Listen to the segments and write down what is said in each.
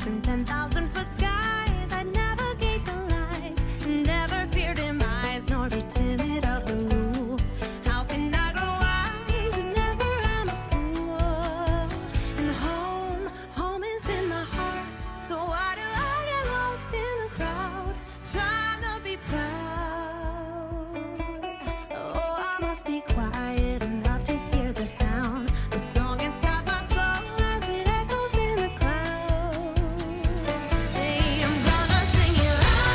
From 10,000-foot skies, I'd navigate the lies, never fear demise, nor be timid of the rule. How can I grow wise if never I'm a fool? And home is in my heart. So why do I get lost in the crowd, trying to be proud? Oh, I must be quiet enough to hear the sound, the song inside my soul as it echoes in the clouds. Hey, I'm gonna sing it loud.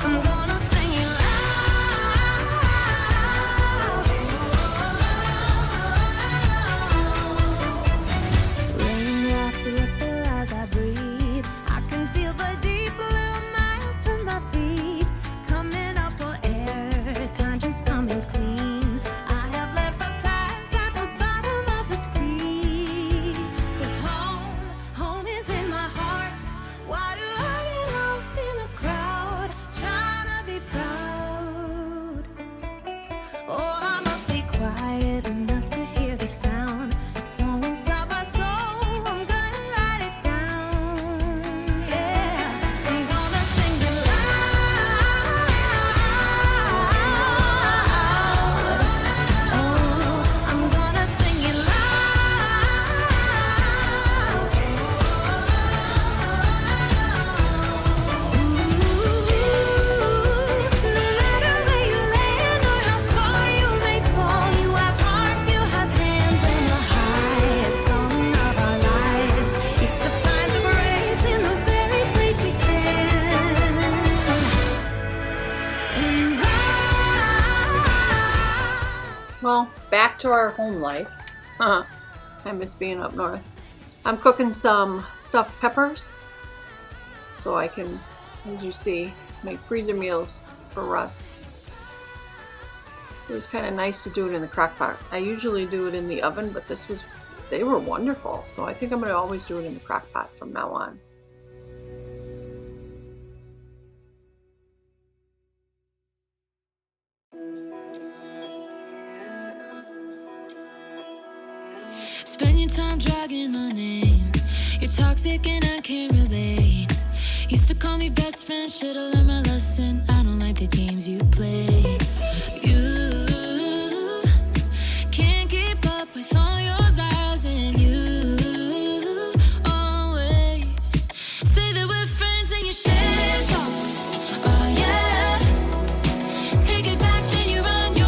I'm gonna sing it loud. Raindrops ripple as I breathe. I can feel the deep blue miles from my feet. Coming up for air, conscience coming clean. I have left the past at the bottom of the sea. 'Cause home is in my heart. Why do I get lost in the crowd, trying to be proud? Oh, I must be quiet enough to hear the sound, the song inside my soul. I'm gonna write it down. Yeah, I'm gonna sing it loud. Oh, I'm gonna sing it loud. No matter where you land or how far you may fall, you have heart, you have hands, and the highest calling of our lives is to find the grace in the very place we stand. And Well, back to our home life. I miss being up north. I'm cooking some stuffed peppers so I can, as you see, make freezer meals for Russ. It was kind of nice to do it in the crock pot. I usually do it in the oven, but they were wonderful. So I think I'm going to always do it in the crock pot from now on. spend your time dragging my name. You're toxic and I can't relate. Used to call me best friend, should've learned my lesson. I don't like the games you play. You can't keep up with all your lies, and you always say that we're friends and you share talk. Oh yeah, take it back, then you run your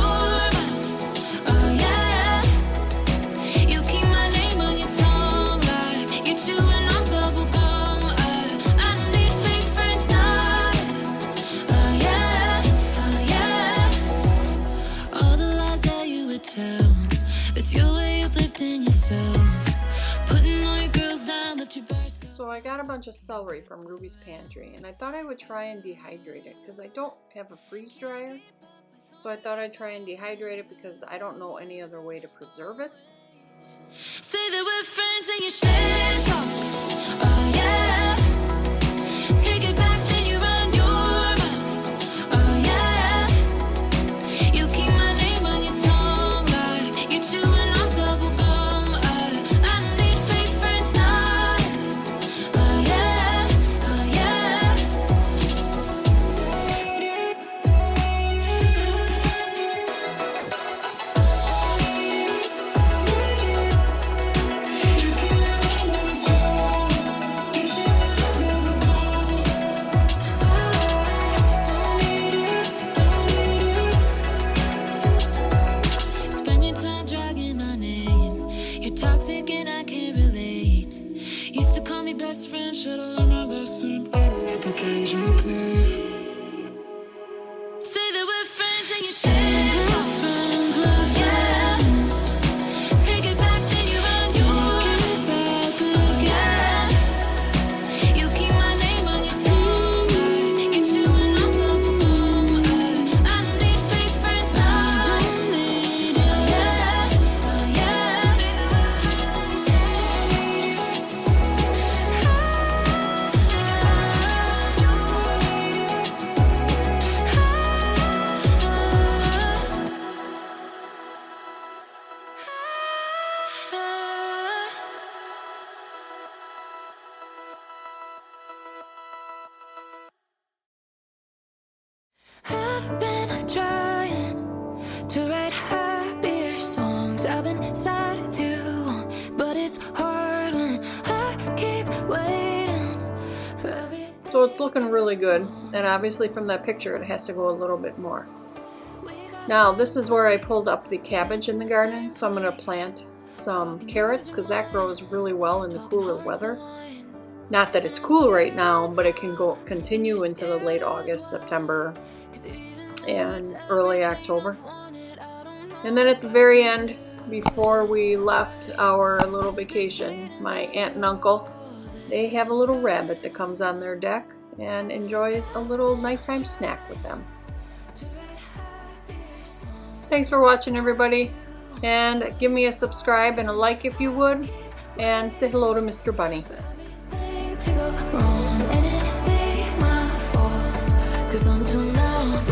mouth. Oh yeah, you keep my name on your tongue like you're chewing on bubble gum. I don't need fake friends now. Oh yeah, oh yeah. All the lies that you would tell, that's your way of lifting yourself. Putting all your girls down, lift your bar. So I got a bunch of celery from Ruby's pantry, and I thought I would try and dehydrate it because I don't have a freeze dryer. So I thought I'd try and dehydrate it because I don't know any other way to preserve it. Say that we're friends and you share talk. Oh yeah, take it back, then you run your mouth. Oh yeah, you keep my name on your tongue like you're chewing on bubble gum. I don't need fake friends now. Oh yeah, oh yeah. Spend your time dragging my name. You're toxic and I can't relate. Used to call me best friend, should've learned my lesson. I don't like the games you play. Say that we're friends and you share talk. Friends, we're friends. Take it back, then you run your back again. You keep my name on your tongue like you're chewing on bubble gum. I don't need fake friends now. I don't need it. Oh yeah, oh yeah. So it's looking really good, and obviously from that picture it has to go a little bit more. Now this is where I pulled up the cabbage in the garden, so I'm going to plant some carrots because that grows really well in the cooler weather. Not that it's cool right now, but it can continue into the late August, September, and early October. And then at the very end, before we left our little vacation, my aunt and uncle, they have a little rabbit that comes on their deck and enjoys a little nighttime snack with them. Thanks for watching, everybody, and give me a subscribe and a like if you would, and say hello to Mr. Bunny. To go wrong and it be my fault, 'cause until now